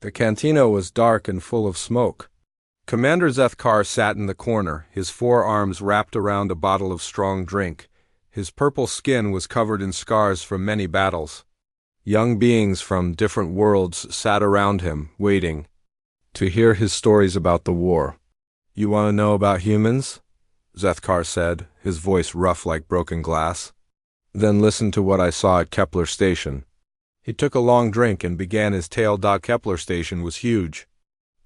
The cantina was dark and full of smoke. Commander Zethkar sat in the corner, his forearms wrapped around a bottle of strong drink. His purple skin was covered in scars from many battles. Young beings from different worlds sat around him, waiting to hear his stories about the war. "You want to know about humans?" Zethkar said, his voice rough like broken glass. "Then listen to what I saw at Kepler Station." He took a long drink and began his tale. Kepler Station was huge.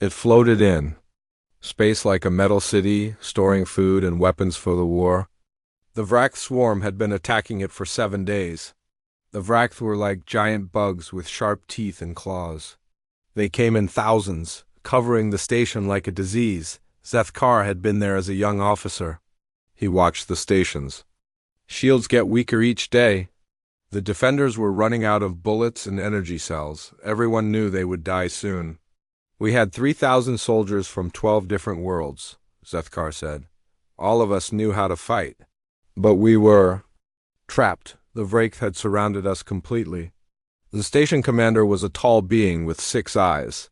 It floated in space like a metal city, storing food and weapons for the war. The Vrakth swarm had been attacking it for 7 days. The Vrakth were like giant bugs with sharp teeth and claws. They came in thousands, covering the station like a disease. Zethkar had been there as a young officer. He watched the stations. Shields get weaker each day. The defenders were running out of bullets and energy cells. Everyone knew they would die soon. "We had 3,000 soldiers from 12 different worlds," Zethkar said. "All of us knew how to fight. But we were trapped. The Vrakth had surrounded us completely." The station commander was a tall being with 6 eyes.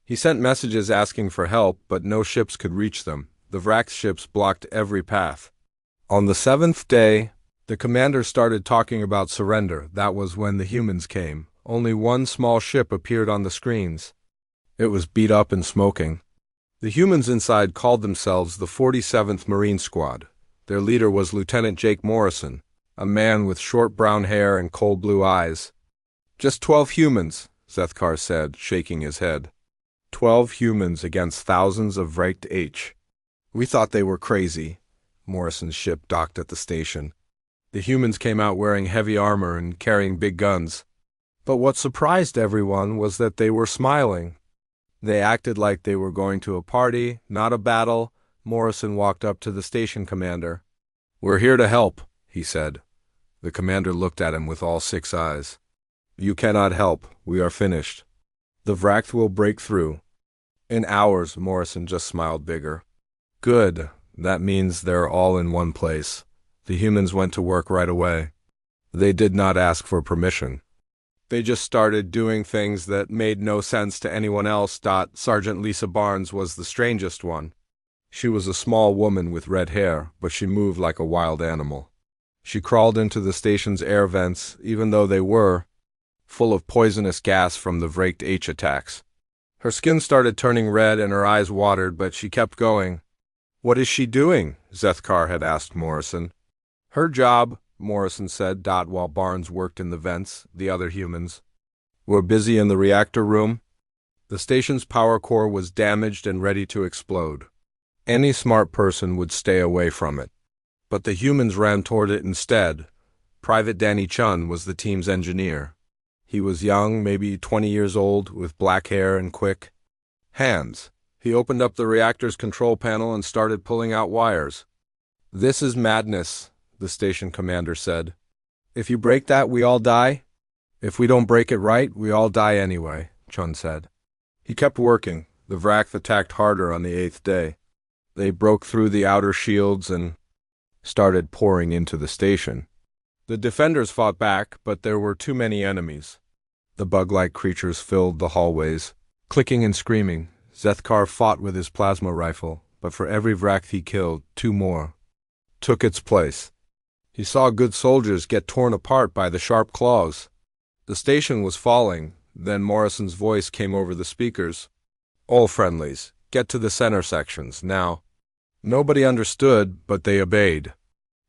He sent messages asking for help, but no ships could reach them. The Vrakth ships blocked every path. On the 7th day, the commander started talking about surrender. That was when the humans came. Only one small ship appeared on the screens. It was beat up and smoking. The humans inside called themselves the 47th Marine Squad. Their leader was Lieutenant Jake Morrison, a man with short brown hair and cold blue eyes. "Just 12 humans," Zethkar said, shaking his head. 12 humans against thousands of Vrakth H. "We thought they were crazy." Morrison's ship docked at the station. The humans came out wearing heavy armor and carrying big guns. But what surprised everyone was that they were smiling. They acted like they were going to a party, not a battle. Morrison walked up to the station commander. "We're here to help," he said. The commander looked at him with all 6 eyes. "You cannot help. We are finished. The Vrakth will break through." "In hours," Morrison just smiled bigger. "Good. That means they're all in one place." The humans went to work right away. They did not ask for permission. They just started doing things that made no sense to anyone else. Sergeant Lisa Barnes was the strangest one. She was a small woman with red hair, but she moved like a wild animal. She crawled into the station's air vents, even though they were full of poisonous gas from the Vrakth H attacks. Her skin started turning red and her eyes watered, but she kept going. "What is she doing?" Zethkar had asked Morrison. "Her job," Morrison said, while Barnes worked in the vents. The other humans were busy in the reactor room. The station's power core was damaged and ready to explode. Any smart person would stay away from it. But the humans ran toward it instead. Private Danny Chun was the team's engineer. He was young, maybe 20 years old, with black hair and quick hands. He opened up the reactor's control panel and started pulling out wires. "This is madness," the station commander said. "If you break that, we all die." "If we don't break it right, we all die anyway," Chun said. He kept working. The Vrakth attacked harder on the 8th day. They broke through the outer shields and started pouring into the station. The defenders fought back, but there were too many enemies. The bug-like creatures filled the hallways, clicking and screaming. Zethkar fought with his plasma rifle, but for every Vrakth he killed, 2 more took its place. He saw good soldiers get torn apart by the sharp claws. The station was falling. Then Morrison's voice came over the speakers. "All friendlies, get to the center sections, now." Nobody understood, but they obeyed.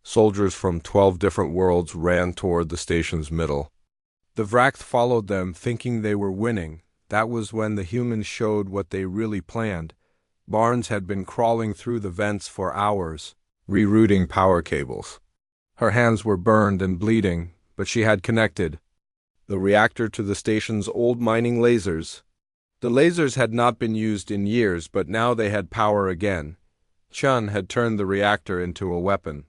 Soldiers from 12 different worlds ran toward the station's middle. The Vrakth followed them, thinking they were winning. That was when the humans showed what they really planned. Barnes had been crawling through the vents for hours, rerouting power cables. Her hands were burned and bleeding, but she had connected the reactor to the station's old mining lasers. The lasers had not been used in years, but now they had power again. Chun had turned the reactor into a weapon.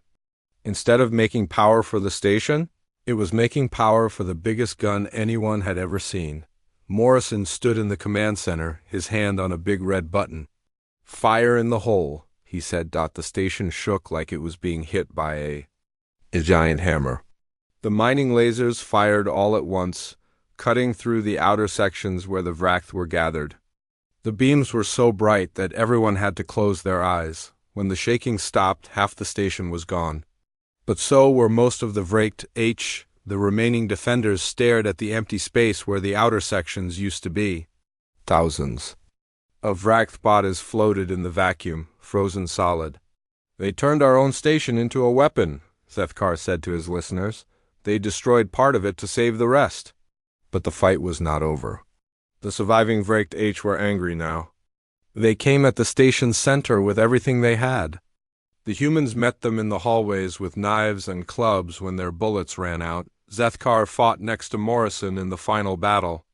Instead of making power for the station, it was making power for the biggest gun anyone had ever seen. Morrison stood in the command center, his hand on a big red button. "Fire in the hole," he said. The station shook like it was being hit by a giant hammer. The mining lasers fired all at once. cutting through the outer sections where the Vrath were gathered. The beams were so bright that everyone had to close their eyes. When the shaking stopped, half the station was gone. But so were most of the Vraked H. The remaining defenders stared at the empty space where the outer sections used to be. Thousands of Vrath bodies floated in the vacuum, frozen solid. "They turned our own station into a weapon," Zethkar said to his listeners. "They destroyed part of it to save the rest." But the fight was not over. The surviving Vraked H were angry now. They came at the station's center with everything they had. The humans met them in the hallways with knives and clubs when their bullets ran out. Zethkar fought next to Morrison in the final battle.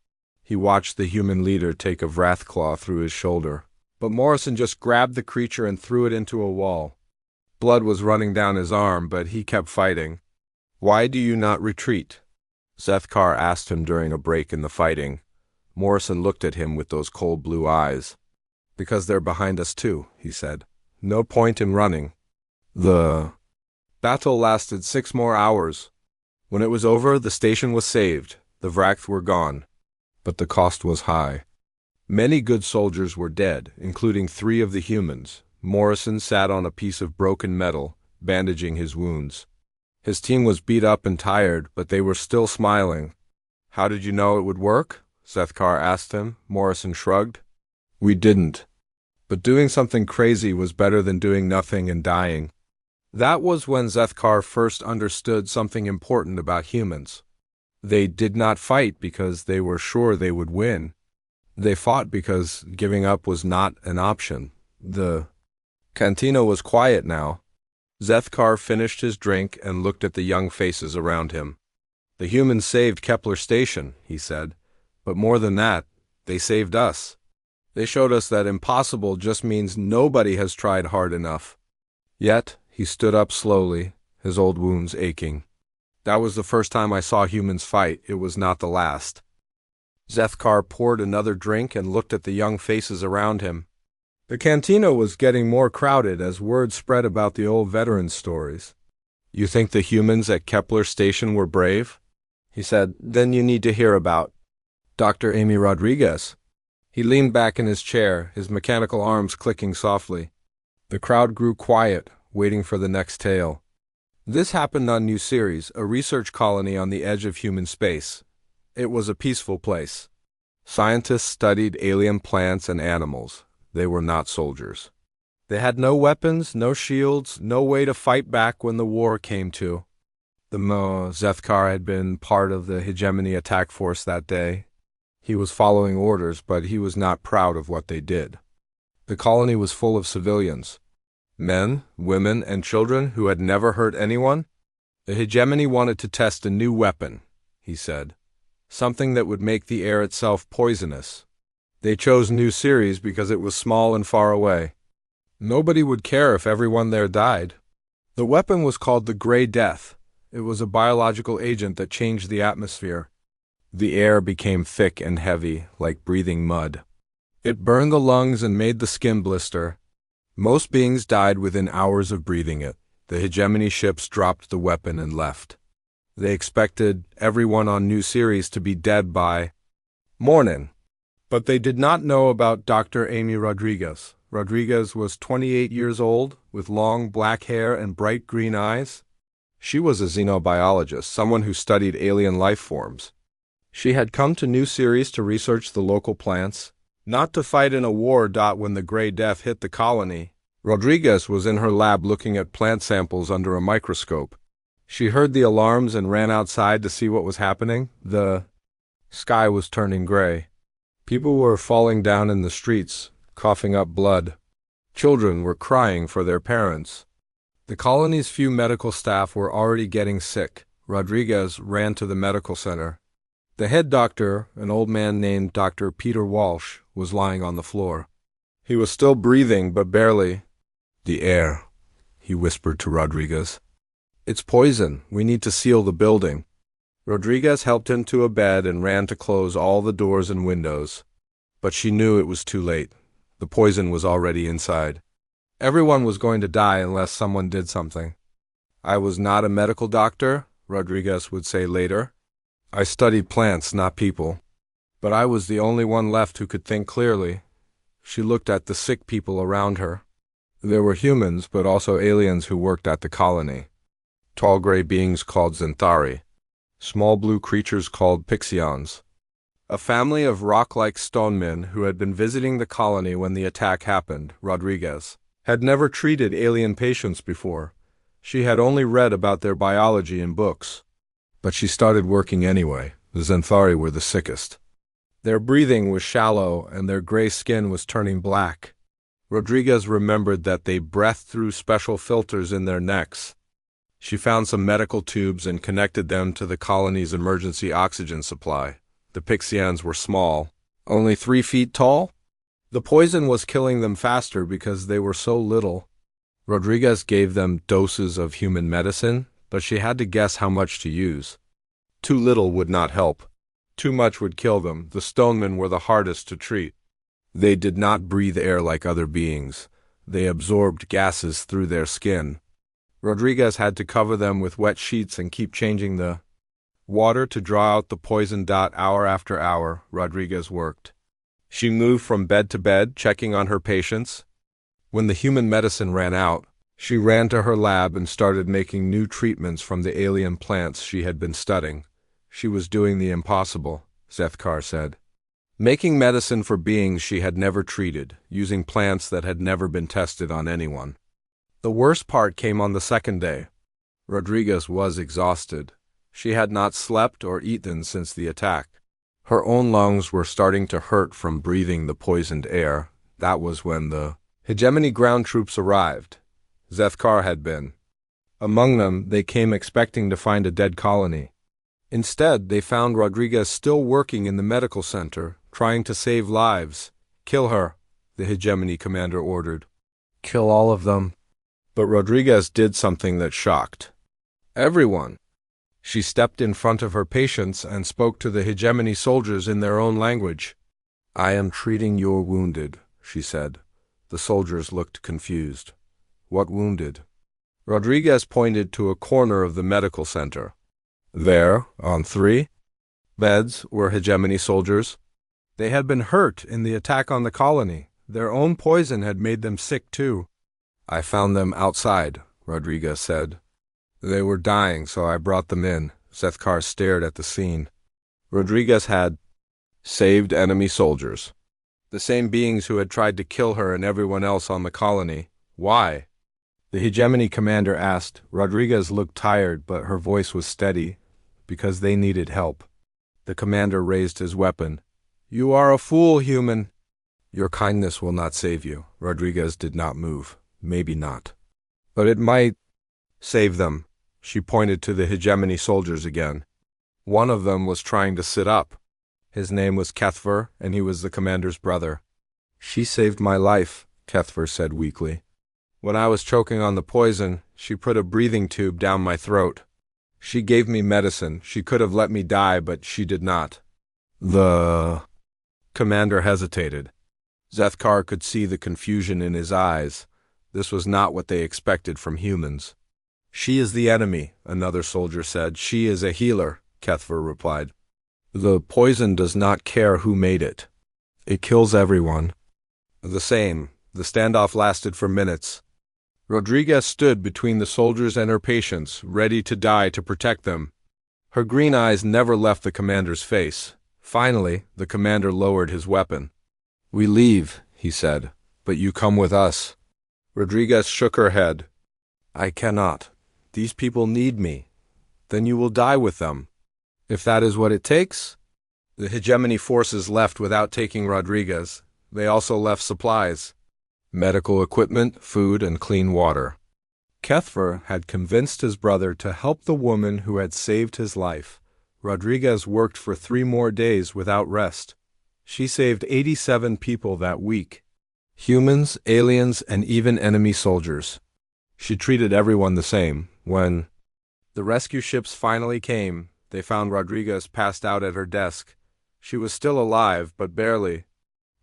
He watched the human leader take a Vrathclaw through his shoulder. But Morrison just grabbed the creature and threw it into a wall. Blood was running down his arm, but he kept fighting. "Why do you not retreat?" Zethkar asked him during a break in the fighting. Morrison looked at him with those cold blue eyes. "Because they're behind us too," he said. "No point in running." The battle lasted 6 more hours. When it was over, the station was saved. The Vrath were gone. But the cost was high. Many good soldiers were dead, including 3 of the humans. Morrison sat on a piece of broken metal, bandaging his wounds. His team was beat up and tired, but they were still smiling. "How did you know it would work?" Zethkar asked him. Morrison shrugged. "We didn't. But doing something crazy was better than doing nothing and dying." That was when Zethkar first understood something important about humans. They did not fight because they were sure they would win. They fought because giving up was not an option. The cantina was quiet now. Zethkar finished his drink and looked at the young faces around him. "The humans saved Kepler Station," he said. "But more than that, they saved us. They showed us that impossible just means nobody has tried hard enough." Yet, he stood up slowly, his old wounds aching. "That was the first time I saw humans fight. It was not the last." Zethkar poured another drink and looked at the young faces around him. The cantina was getting more crowded as word spread about the old veterans' stories. "You think the humans at Kepler Station were brave?" he said. "Then you need to hear about Dr. Amy Rodriguez." He leaned back in his chair, his mechanical arms clicking softly. The crowd grew quiet, waiting for the next tale. This happened on New Ceres, a research colony on the edge of human space. It was a peaceful place. Scientists studied alien plants and animals. They were not soldiers. They had no weapons, no shields, no way to fight back when the war came to. Zethkar had been part of the hegemony attack force that day. He was following orders, but he was not proud of what they did. The colony was full of civilians. Men, women, and children who had never hurt anyone. The hegemony wanted to test a new weapon, he said. Something that would make the air itself poisonous. They chose New Ceres because it was small and far away. Nobody would care if everyone there died. The weapon was called the Gray Death. It was a biological agent that changed the atmosphere. The air became thick and heavy, like breathing mud. It burned the lungs and made the skin blister. Most beings died within hours of breathing it. The hegemony ships dropped the weapon and left. They expected everyone on New Ceres to be dead by morning. But they did not know about Dr. Amy Rodriguez. Rodriguez was 28 years old, with long black hair and bright green eyes. She was a xenobiologist, someone who studied alien life forms. She had come to New Ceres to research the local plants, not to fight in a war. When the Gray Death hit the colony, Rodriguez was in her lab looking at plant samples under a microscope. She heard the alarms and ran outside to see what was happening. The sky was turning gray. People were falling down in the streets, coughing up blood. Children were crying for their parents. The colony's few medical staff were already getting sick. Rodriguez ran to the medical center. The head doctor, an old man named Dr. Peter Walsh, was lying on the floor. He was still breathing, but barely. "The air," he whispered to Rodriguez. "It's poison. We need to seal the building." Rodriguez helped him to a bed and ran to close all the doors and windows. But she knew it was too late. The poison was already inside. Everyone was going to die unless someone did something. "I was not a medical doctor," Rodriguez would say later. I studied plants, not people. But I was the only one left who could think clearly. She looked at the sick people around her. There were humans, but also aliens who worked at the colony. Tall gray beings called Xanthari. Small blue creatures called Pixions. A family of rock-like stonemen who had been visiting the colony when the attack happened, Rodriguez, had never treated alien patients before. She had only read about their biology in books. But she started working anyway. The Xanthari were the sickest. Their breathing was shallow and their gray skin was turning black. Rodriguez remembered that they breathed through special filters in their necks. She found some medical tubes and connected them to the colony's emergency oxygen supply. The Pixians were small, only 3 feet tall. The poison was killing them faster because they were so little. Rodriguez gave them doses of human medicine, but she had to guess how much to use. Too little would not help. Too much would kill them. The stonemen were the hardest to treat. They did not breathe air like other beings. They absorbed gases through their skin. Rodriguez had to cover them with wet sheets and keep changing the water to draw out the poison. Hour after hour, Rodriguez worked. She moved from bed to bed, checking on her patients. When the human medicine ran out, she ran to her lab and started making new treatments from the alien plants she had been studying. She was doing the impossible, Zethkar said. Making medicine for beings she had never treated, using plants that had never been tested on anyone. The worst part came on the second day. Rodriguez was exhausted. She had not slept or eaten since the attack. Her own lungs were starting to hurt from breathing the poisoned air. That was when the hegemony ground troops arrived. Zethkar had been. Among them, they came expecting to find a dead colony. Instead, they found Rodriguez still working in the medical center, trying to save lives. Kill her, the hegemony commander ordered. Kill all of them. But Rodriguez did something that shocked everyone. She stepped in front of her patients and spoke to the hegemony soldiers in their own language. I am treating your wounded, she said. The soldiers looked confused. What wounded? Rodriguez pointed to a corner of the medical center. There, on 3 beds, were hegemony soldiers. They had been hurt in the attack on the colony. Their own poison had made them sick too. I found them outside, Rodriguez said. They were dying, so I brought them in. Zethkar stared at the scene. Rodriguez had saved enemy soldiers. The same beings who had tried to kill her and everyone else on the colony. Why? The hegemony commander asked. Rodriguez looked tired, but her voice was steady. Because they needed help. The commander raised his weapon. You are a fool, human. Your kindness will not save you. Rodriguez did not move. Maybe not. But it might save them. She pointed to the hegemony soldiers again. One of them was trying to sit up. His name was Kethver, and he was the commander's brother. She saved my life, Kethver said weakly. When I was choking on the poison, she put a breathing tube down my throat. She gave me medicine. She could have let me die, but she did not. The commander hesitated. Zethkar could see the confusion in his eyes. This was not what they expected from humans. She is the enemy, another soldier said. She is a healer, Kethver replied. The poison does not care who made it. It kills everyone. The same. The standoff lasted for minutes. Rodriguez stood between the soldiers and her patients, ready to die to protect them. Her green eyes never left the commander's face. Finally, the commander lowered his weapon. We leave, he said, but you come with us. Rodriguez shook her head. I cannot. These people need me. Then you will die with them. If that is what it takes? The hegemony forces left without taking Rodriguez. They also left supplies. Medical equipment, food, and clean water. Kethver had convinced his brother to help the woman who had saved his life. Rodriguez worked for 3 more days without rest. She saved 87 people that week. Humans, aliens, and even enemy soldiers. She treated everyone the same. When the rescue ships finally came, they found Rodriguez passed out at her desk. She was still alive, but barely.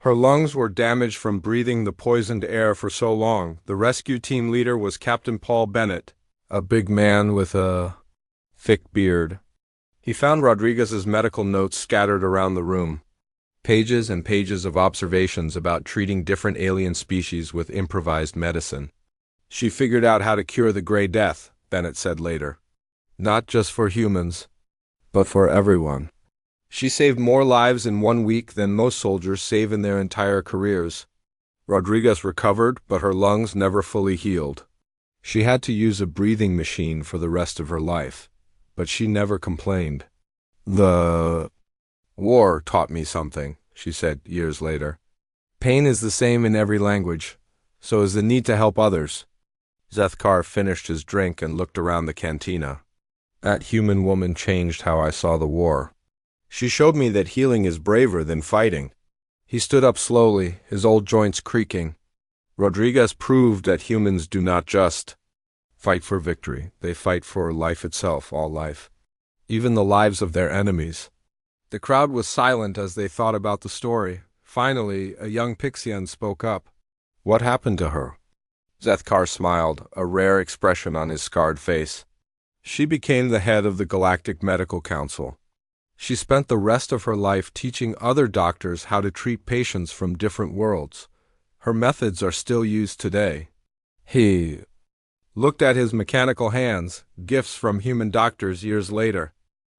Her lungs were damaged from breathing the poisoned air for so long. The rescue team leader was Captain Paul Bennett, a big man with a thick beard. He found Rodriguez's medical notes scattered around the room. Pages and pages of observations about treating different alien species with improvised medicine. She figured out how to cure the Gray Death, Bennett said later. Not just for humans, but for everyone. She saved more lives in 1 week than most soldiers save in their entire careers. Rodriguez recovered, but her lungs never fully healed. She had to use a breathing machine for the rest of her life, but she never complained. The war taught me something, she said years later. Pain is the same in every language, so is the need to help others. Zethkar finished his drink and looked around the cantina. That human woman changed how I saw the war. She showed me that healing is braver than fighting. He stood up slowly, his old joints creaking. Rodriguez proved that humans do not just fight for victory. They fight for life itself, all life. Even the lives of their enemies. The crowd was silent as they thought about the story. Finally, a young Pixian spoke up. What happened to her? Zethkar smiled, a rare expression on his scarred face. She became the head of the Galactic Medical Council. She spent the rest of her life teaching other doctors how to treat patients from different worlds. Her methods are still used today. He looked at his mechanical hands, gifts from human doctors years later.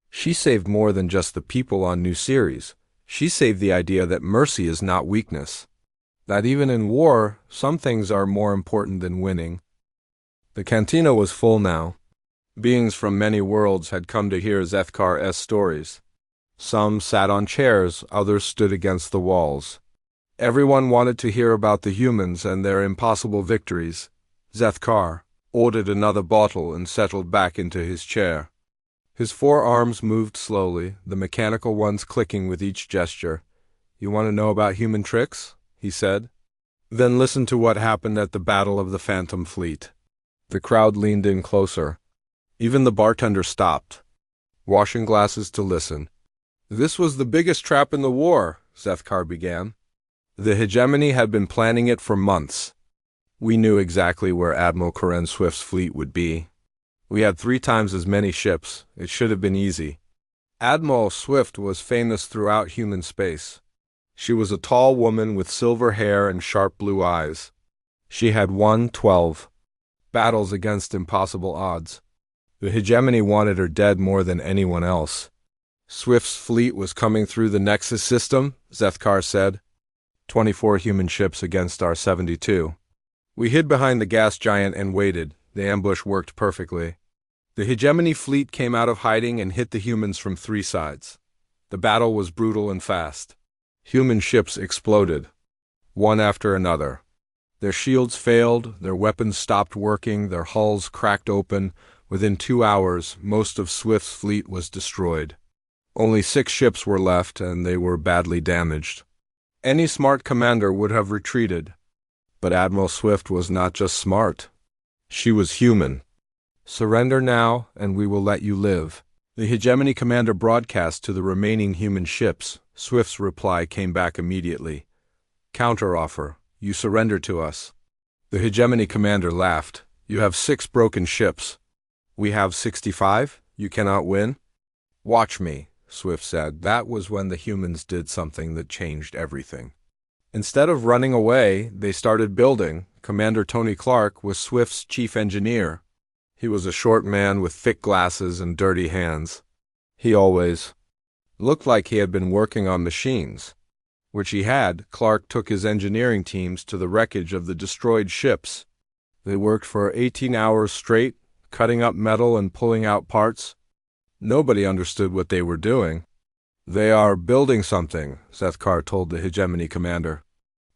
She saved more than just the people on new series. She saved the idea that mercy is not weakness. That even in war, some things are more important than winning. The cantina was full now. Beings from many worlds had come to hear Zethkar's stories. Some sat on chairs, others stood against the walls. Everyone wanted to hear about the humans and their impossible victories. Zethkar ordered another bottle and settled back into his chair. His forearms moved slowly, the mechanical ones clicking with each gesture. You want to know about human tricks? He said. Then listen to what happened at the Battle of the Phantom Fleet. The crowd leaned in closer. Even the bartender stopped, washing glasses to listen. This was the biggest trap in the war, Zethkar began. The hegemony had been planning it for months. We knew exactly where Admiral Karen Swift's fleet would be. We had 3 times as many ships. It should have been easy. Admiral Swift was famous throughout human space. She was a tall woman with silver hair and sharp blue eyes. She had won 12 battles against impossible odds. The hegemony wanted her dead more than anyone else. Swift's fleet was coming through the Nexus system, Zethkar said. 24 human ships against our 72. We hid behind the gas giant and waited. The ambush worked perfectly. The hegemony fleet came out of hiding and hit the humans from 3 sides. The battle was brutal and fast. Human ships exploded, one after another. Their shields failed, their weapons stopped working, their hulls cracked open. Within 2 hours, most of Swift's fleet was destroyed. Only 6 ships were left, and they were badly damaged. Any smart commander would have retreated. But Admiral Swift was not just smart. She was human. Surrender now, and we will let you live. The hegemony commander broadcast to the remaining human ships. Swift's reply came back immediately. Counteroffer. You surrender to us. The hegemony commander laughed. You have 6 broken ships. We have 65? You cannot win? Watch me, Swift said. That was when the humans did something that changed everything. Instead of running away, they started building. Commander Tony Clark was Swift's chief engineer. He was a short man with thick glasses and dirty hands. He always looked like he had been working on machines. Which he had. Clark took his engineering teams to the wreckage of the destroyed ships. They worked for 18 hours straight, cutting up metal and pulling out parts. Nobody understood what they were doing. They are building something, Zethkar told the hegemony commander.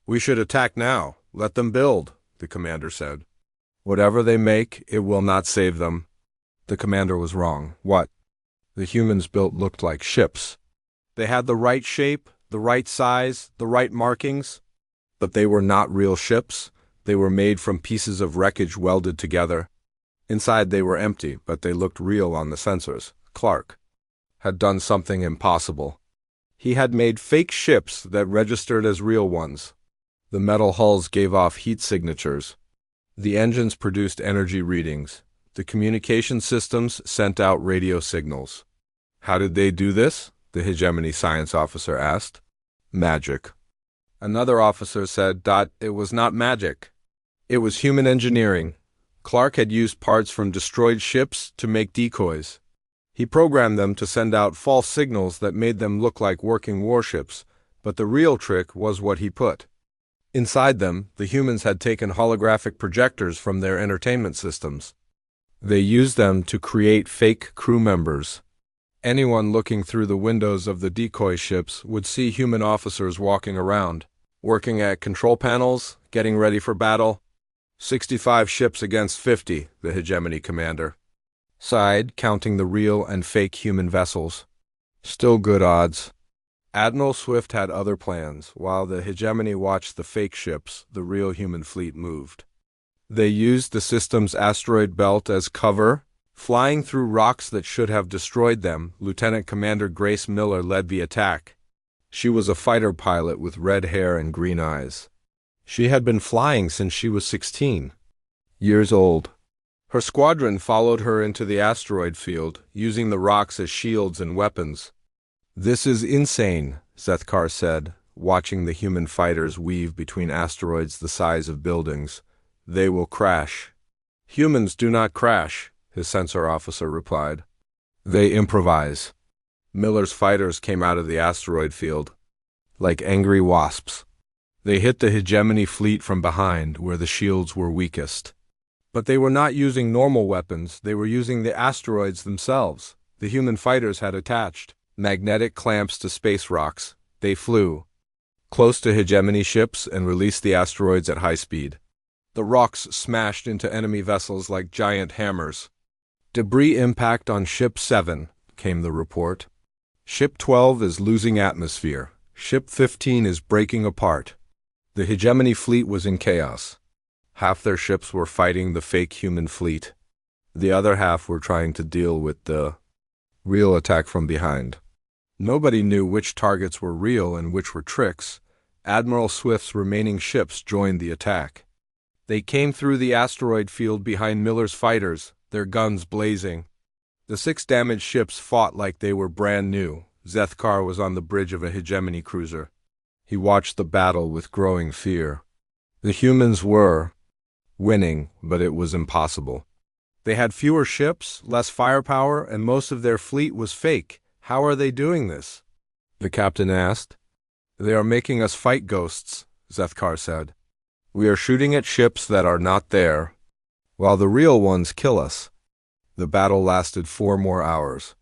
We should attack now. Let them build, the commander said. Whatever they make, it will not save them. The commander was wrong. What? The humans built looked like ships. They had the right shape, the right size, the right markings. But they were not real ships. They were made from pieces of wreckage welded together. Inside they were empty, but they looked real on the sensors. Clark had done something impossible. He had made fake ships that registered as real ones. The metal hulls gave off heat signatures. The engines produced energy readings. The communication systems sent out radio signals. How did they do this? The hegemony science officer asked. Magic. Another officer said, It was not magic. It was human engineering. Clark had used parts from destroyed ships to make decoys. He programmed them to send out false signals that made them look like working warships, but the real trick was what he put. Inside them, the humans had taken holographic projectors from their entertainment systems. They used them to create fake crew members. Anyone looking through the windows of the decoy ships would see human officers walking around, working at control panels, getting ready for battle. 65 ships against 50, the hegemony commander sighed, counting the real and fake human vessels. Still good odds. Admiral Swift had other plans. While the hegemony watched the fake ships, the real human fleet moved. They used the system's asteroid belt as cover, flying through rocks that should have destroyed them. Lieutenant Commander Grace Miller led the attack. She was a fighter pilot with red hair and green eyes. She had been flying since she was 16 years old. Her squadron followed her into the asteroid field, using the rocks as shields and weapons. This is insane, Zethkar said, watching the human fighters weave between asteroids the size of buildings. They will crash. Humans do not crash, his sensor officer replied. They improvise. Miller's fighters came out of the asteroid field like angry wasps. They hit the hegemony fleet from behind, where the shields were weakest. But they were not using normal weapons, they were using the asteroids themselves. The human fighters had attached magnetic clamps to space rocks. They flew close to hegemony ships and released the asteroids at high speed. The rocks smashed into enemy vessels like giant hammers. Debris impact on Ship 7, came the report. Ship 12 is losing atmosphere. Ship 15 is breaking apart. The hegemony fleet was in chaos. Half their ships were fighting the fake human fleet. The other half were trying to deal with the real attack from behind. Nobody knew which targets were real and which were tricks. Admiral Swift's remaining ships joined the attack. They came through the asteroid field behind Miller's fighters, their guns blazing. The 6 damaged ships fought like they were brand new. Zethkar was on the bridge of a hegemony cruiser. He watched the battle with growing fear. The humans were winning, but it was impossible. They had fewer ships, less firepower, and most of their fleet was fake. How are they doing this? The captain asked. They are making us fight ghosts, Zethkar said. We are shooting at ships that are not there, while the real ones kill us. The battle lasted 4 more hours.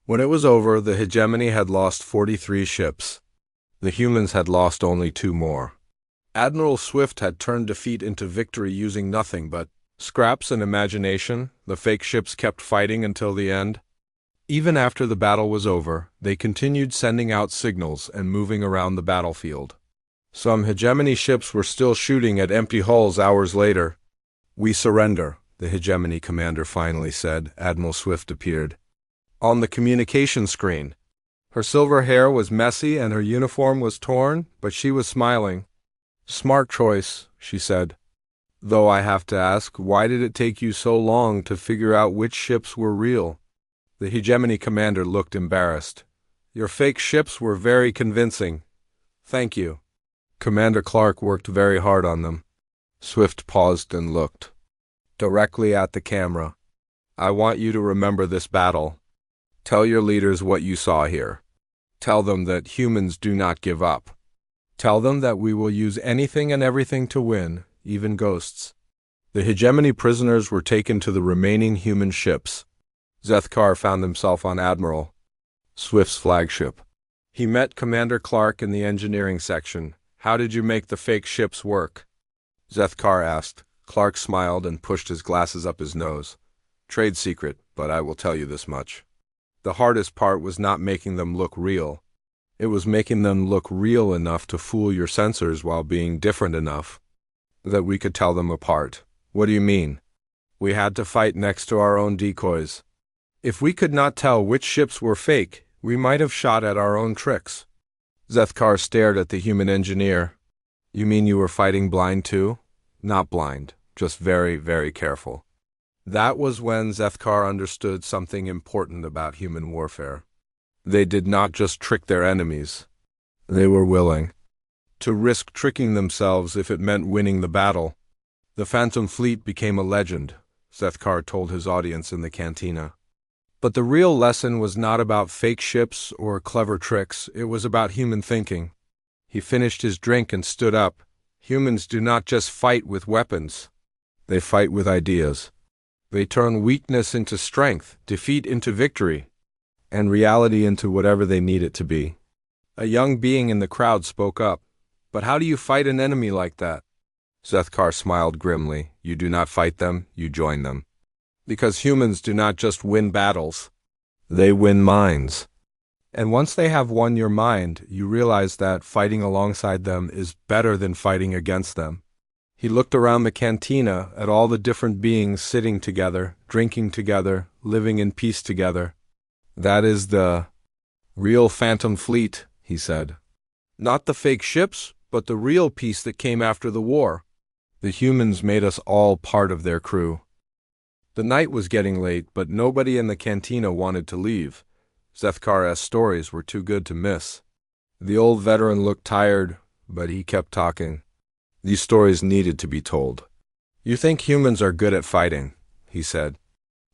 When it was over, the hegemony had lost 43 ships. The humans had lost only 2 more. Admiral Swift had turned defeat into victory using nothing but scraps and imagination. The fake ships kept fighting until the end. Even after the battle was over, they continued sending out signals and moving around the battlefield. Some hegemony ships were still shooting at empty hulls hours later. We surrender, the hegemony commander finally said. Admiral Swift appeared on the communication screen. Her silver hair was messy and her uniform was torn, but she was smiling. Smart choice, she said. Though I have to ask, why did it take you so long to figure out which ships were real? The hegemony commander looked embarrassed. Your fake ships were very convincing. Thank you. Commander Clark worked very hard on them. Swift paused and looked directly at the camera. I want you to remember this battle. Tell your leaders what you saw here. Tell them that humans do not give up. Tell them that we will use anything and everything to win, even ghosts. The hegemony prisoners were taken to the remaining human ships. Zethkar found himself on Admiral Swift's flagship. He met Commander Clark in the engineering section. How did you make the fake ships work? Zethkar asked. Clark smiled and pushed his glasses up his nose. Trade secret, but I will tell you this much. The hardest part was not making them look real. It was making them look real enough to fool your sensors while being different enough that we could tell them apart. What do you mean? We had to fight next to our own decoys. If we could not tell which ships were fake, we might have shot at our own tricks. Zethkar stared at the human engineer. You mean you were fighting blind too? Not blind, just very, very careful. That was when Zethkar understood something important about human warfare. They did not just trick their enemies. They were willing to risk tricking themselves if it meant winning the battle. The Phantom Fleet became a legend, Zethkar told his audience in the cantina. But the real lesson was not about fake ships or clever tricks, it was about human thinking. He finished his drink and stood up. Humans do not just fight with weapons. They fight with ideas. They turn weakness into strength, defeat into victory, and reality into whatever they need it to be. A young being in the crowd spoke up. But how do you fight an enemy like that? Zethkar smiled grimly. You do not fight them, you join them. Because humans do not just win battles. They win minds. And once they have won your mind, you realize that fighting alongside them is better than fighting against them. He looked around the cantina at all the different beings sitting together, drinking together, living in peace together. That is the real Phantom Fleet, he said. Not the fake ships, but the real peace that came after the war. The humans made us all part of their crew. The night was getting late, but nobody in the cantina wanted to leave. HFY Stories were too good to miss. The old veteran looked tired, but he kept talking. These stories needed to be told. You think humans are good at fighting, he said.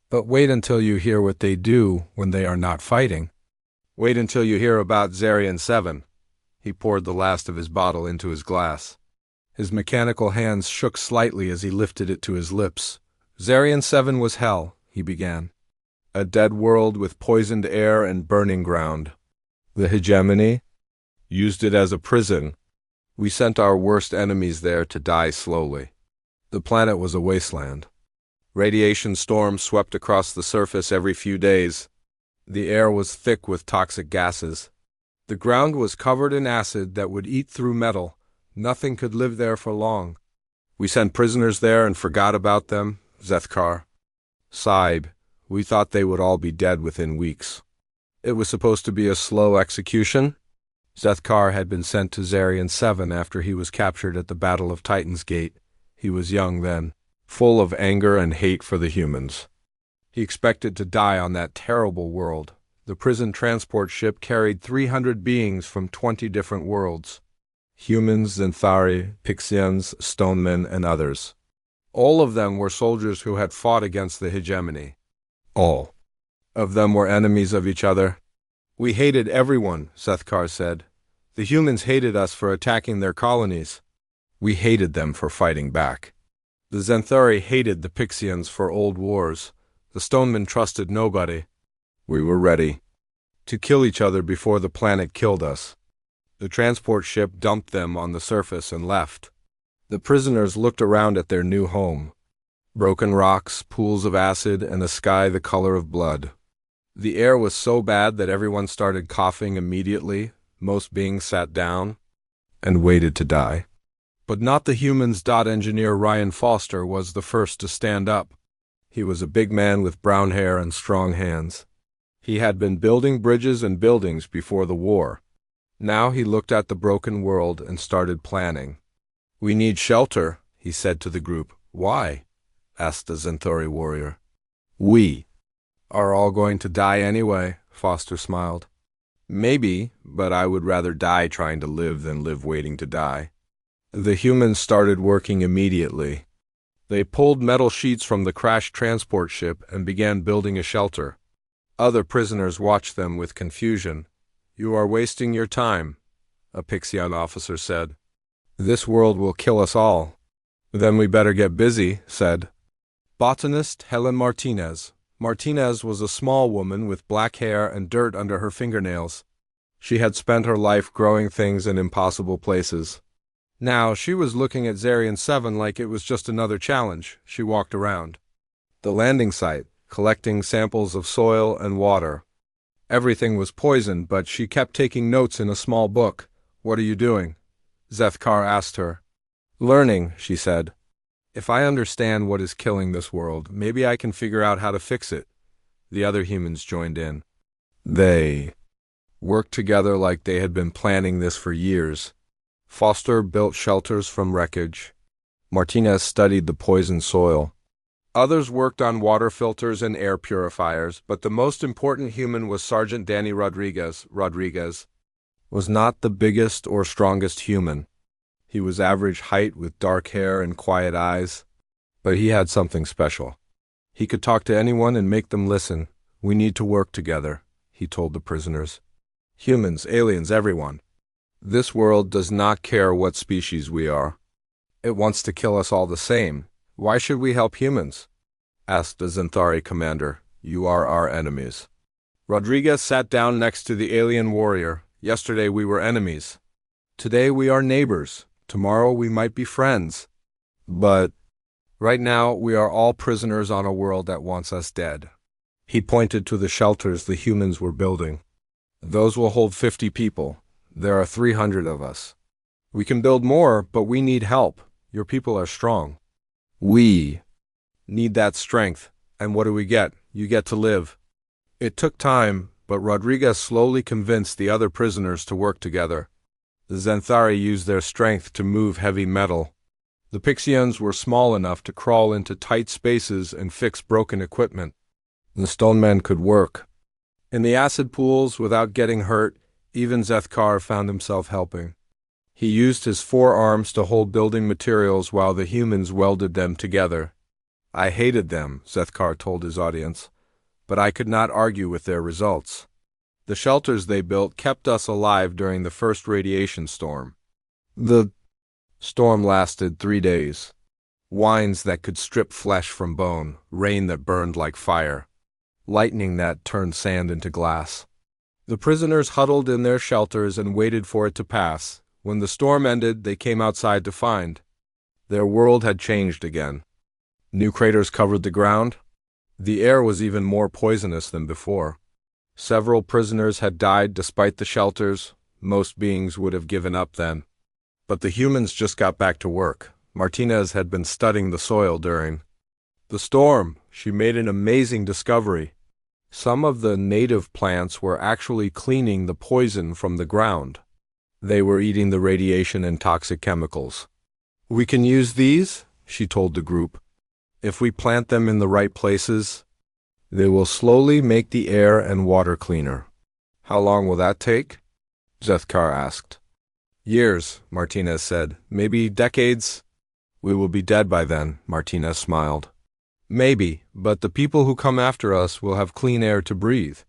But wait until you hear what they do when they are not fighting. Wait until you hear about Zarian 7. He poured the last of his bottle into his glass. His mechanical hands shook slightly as he lifted it to his lips. Zarian 7 was hell, he began. A dead world with poisoned air and burning ground. The hegemony used it as a prison. We sent our worst enemies there to die slowly. The planet was a wasteland. Radiation storms swept across the surface every few days. The air was thick with toxic gases. The ground was covered in acid that would eat through metal. Nothing could live there for long. We sent prisoners there and forgot about them, Zethkar. Saib, we thought they would all be dead within weeks. It was supposed to be a slow execution. Zethkar had been sent to Zarian 7 after he was captured at the Battle of Titan's Gate. He was young then, full of anger and hate for the humans. He expected to die on that terrible world. The prison transport ship carried 300 beings from 20 different worlds. Humans, Zenthari, Pixians, Stonemen, and others. All of them were soldiers who had fought against the hegemony. All of them were enemies of each other. We hated everyone, Zethkar said. The humans hated us for attacking their colonies. We hated them for fighting back. The Zenthari hated the Pixians for old wars. The Stonemen trusted nobody. We were ready to kill each other before the planet killed us. The transport ship dumped them on the surface and left. The prisoners looked around at their new home. Broken rocks, pools of acid, and a sky the color of blood. The air was so bad that everyone started coughing immediately. Most beings sat down and waited to die. But not the humans. Engineer Ryan Foster was the first to stand up. He was a big man with brown hair and strong hands. He had been building bridges and buildings before the war. Now he looked at the broken world and started planning. We need shelter, he said to the group. Why? Asked the Zenthari warrior. We are all going to die anyway, Foster smiled. Maybe, but I would rather die trying to live than live waiting to die. The humans started working immediately. They pulled metal sheets from the crashed transport ship and began building a shelter. Other prisoners watched them with confusion. You are wasting your time, a Pixian officer said. This world will kill us all. Then we better get busy, said botanist Helen Martinez. Martinez was a small woman with black hair and dirt under her fingernails. She had spent her life growing things in impossible places. Now she was looking at Zarian 7 like it was just another challenge. She walked around the landing site, collecting samples of soil and water. Everything was poisoned, but she kept taking notes in a small book. What are you doing? Zethkar asked her. Learning, she said. If I understand what is killing this world, maybe I can figure out how to fix it. The other humans joined in. They worked together like they had been planning this for years. Foster built shelters from wreckage. Martinez studied the poisoned soil. Others worked on water filters and air purifiers, but the most important human was Sergeant Danny Rodriguez. Rodriguez was not the biggest or strongest human. He was average height with dark hair and quiet eyes, but he had something special. He could talk to anyone and make them listen. "We need to work together," he told the prisoners. "Humans, aliens, everyone. This world does not care what species we are. It wants to kill us all the same. Why should we help humans?" asked the Xanthari commander. "You are our enemies." Rodriguez sat down next to the alien warrior. "Yesterday we were enemies. Today we are neighbors. Tomorrow we might be friends. But right now we are all prisoners on a world that wants us dead." He pointed to the shelters the humans were building. "Those will hold 50 people. There are 300 of us. We can build more, but we need help. Your people are strong. We need that strength. And what do we get? You get to live." It took time, but Rodriguez slowly convinced the other prisoners to work together. The Xanthari used their strength to move heavy metal. The Pixians were small enough to crawl into tight spaces and fix broken equipment. The stonemen could work in the acid pools without getting hurt. Even Zethkar found himself helping. He used his forearms to hold building materials while the humans welded them together. "I hated them," Zethkar told his audience, "but I could not argue with their results. The shelters they built kept us alive during the first radiation storm. The storm lasted 3 days. Winds that could strip flesh from bone, rain that burned like fire, lightning that turned sand into glass. The prisoners huddled in their shelters and waited for it to pass. When the storm ended, they came outside to find their world had changed again. New craters covered the ground. The air was even more poisonous than before. Several prisoners had died despite the shelters. Most beings would have given up then. But the humans just got back to work. Martinez had been studying the soil during the storm. She made an amazing discovery. Some of the native plants were actually cleaning the poison from the ground. They were eating the radiation and toxic chemicals. "We can use these," she told the group. "If we plant them in the right places, they will slowly make the air and water cleaner." "How long will that take?" Zethkar asked. "Years," Martinez said. "Maybe decades." "We will be dead by then," Martinez smiled. "Maybe, but the people who come after us will have clean air to breathe."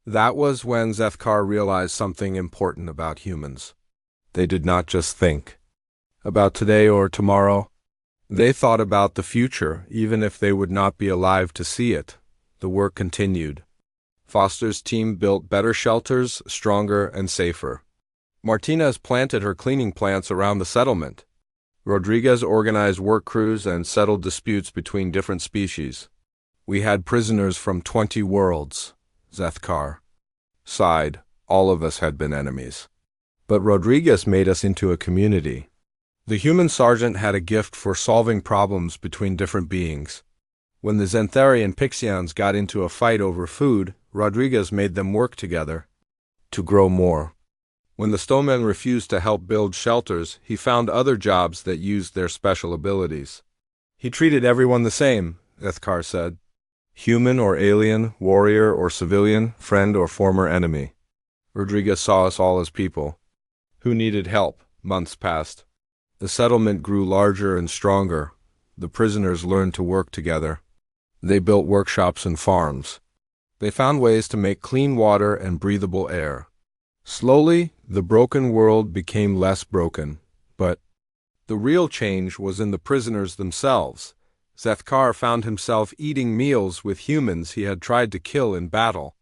That was when Zethkar realized something important about humans. They did not just think about today or tomorrow. They thought about the future, even if they would not be alive to see it. The work continued. Foster's team built better shelters, stronger and safer. Martinez planted her cleaning plants around the settlement. Rodriguez organized work crews and settled disputes between different species. "We had prisoners from 20 worlds," Zethkar sighed. "All of us had been enemies. But Rodriguez made us into a community." The human sergeant had a gift for solving problems between different beings. When the Xanthari and Pixians got into a fight over food, Rodriguez made them work together to grow more. When the stonemen refused to help build shelters, he found other jobs that used their special abilities. "He treated everyone the same," Zethkar said. "Human or alien, warrior or civilian, friend or former enemy. Rodriguez saw us all as people who needed help." Months passed. The settlement grew larger and stronger. The prisoners learned to work together. They built workshops and farms. They found ways to make clean water and breathable air. Slowly, the broken world became less broken, but the real change was in the prisoners themselves. Zethkar found himself eating meals with humans he had tried to kill in battle.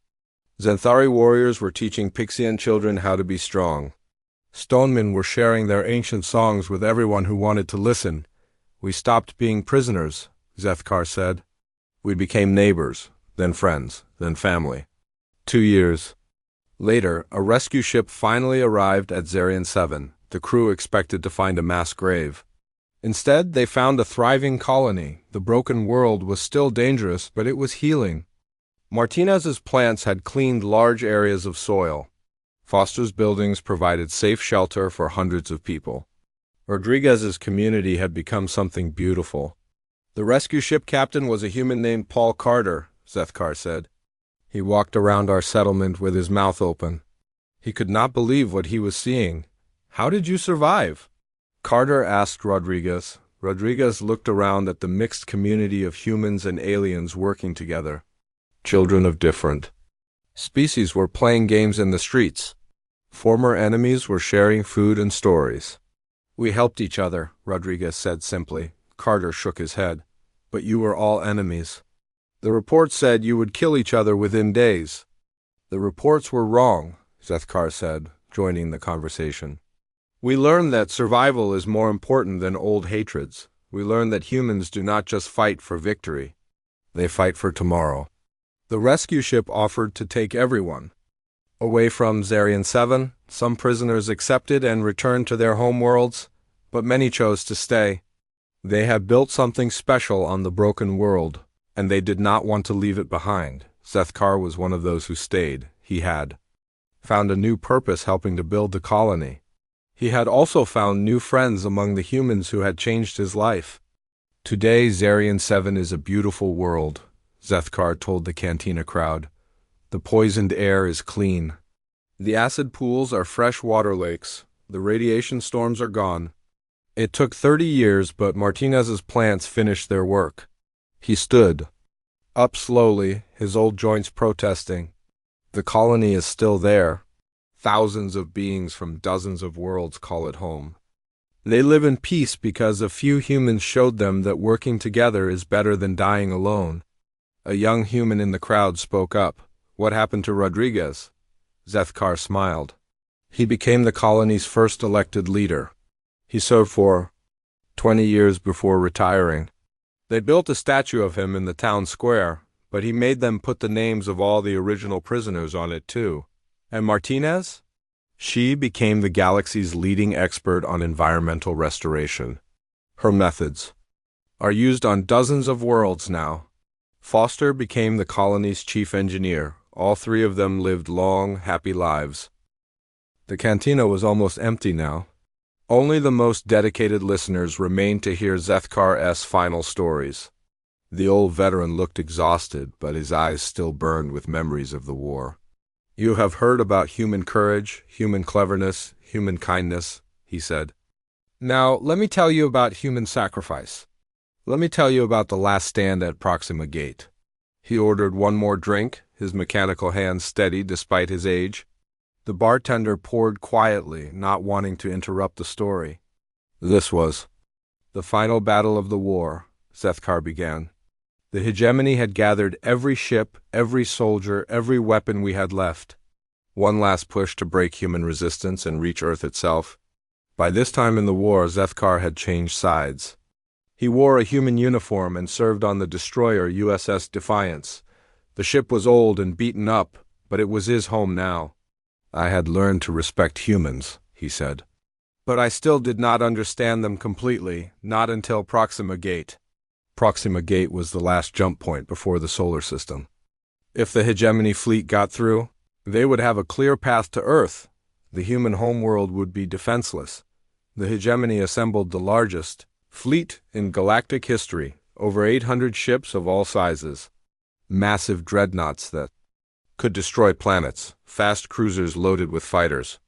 Xanthari warriors were teaching Pixian children how to be strong. Stonemen were sharing their ancient songs with everyone who wanted to listen. "We stopped being prisoners," Zethkar said. "We became neighbors, then friends, then family." 2 years later, a rescue ship finally arrived at Zarian 7. The crew expected to find a mass grave. Instead, they found a thriving colony. The broken world was still dangerous, but it was healing. Martinez's plants had cleaned large areas of soil. Foster's buildings provided safe shelter for hundreds of people. Rodriguez's community had become something beautiful. The rescue ship captain was a human named Paul Carter, Zethkar said. He walked around our settlement with his mouth open. He could not believe what he was seeing. How did you survive? Carter asked Rodriguez. Rodriguez looked around at the mixed community of humans and aliens working together. Children of different species were playing games in the streets. Former enemies were sharing food and stories. We helped each other, Rodriguez said simply. Carter shook his head. But you were all enemies. The report said you would kill each other within days. The reports were wrong, Zethkar said, joining the conversation. We learned that survival is more important than old hatreds. We learned that humans do not just fight for victory. They fight for tomorrow. The rescue ship offered to take everyone away from Zarian 7. Some prisoners accepted and returned to their homeworlds, but many chose to stay. They had built something special on the broken world, and they did not want to leave it behind. Zethkar was one of those who stayed. He had found a new purpose helping to build the colony. He had also found new friends among the humans who had changed his life. Today, Zarian 7 is a beautiful world, Zethkar told the cantina crowd. The poisoned air is clean. The acid pools are fresh water lakes. The radiation storms are gone. It took 30 years, but Martinez's plants finished their work. He stood up slowly, his old joints protesting. The colony is still there. Thousands of beings from dozens of worlds call it home. They live in peace because a few humans showed them that working together is better than dying alone. A young human in the crowd spoke up. What happened to Rodriguez? Zethkar smiled. He became the colony's first elected leader. He served for 20 years before retiring. They built a statue of him in the town square, but he made them put the names of all the original prisoners on it too. And Martinez? She became the galaxy's leading expert on environmental restoration. Her methods are used on dozens of worlds now. Foster became the colony's chief engineer. All three of them lived long, happy lives. The cantina was almost empty now. Only the most dedicated listeners remained to hear Zethkar's final stories. The old veteran looked exhausted, but his eyes still burned with memories of the war. You have heard about human courage, human cleverness, human kindness, he said. Now, let me tell you about human sacrifice. Let me tell you about the last stand at Proxima Gate. He ordered one more drink, his mechanical hand steady despite his age. The bartender poured quietly, not wanting to interrupt the story. This was the final battle of the war, Zethkar began. The hegemony had gathered every ship, every soldier, every weapon we had left. One last push to break human resistance and reach Earth itself. By this time in the war, Zethkar had changed sides. He wore a human uniform and served on the destroyer USS Defiance. The ship was old and beaten up, but it was his home now. I had learned to respect humans, he said. But I still did not understand them completely, not until Proxima Gate. Proxima Gate was the last jump point before the solar system. If the hegemony fleet got through, they would have a clear path to Earth. The human homeworld would be defenseless. The hegemony assembled the largest fleet in galactic history, over 800 ships of all sizes. Massive dreadnoughts that could destroy planets, fast cruisers loaded with fighters.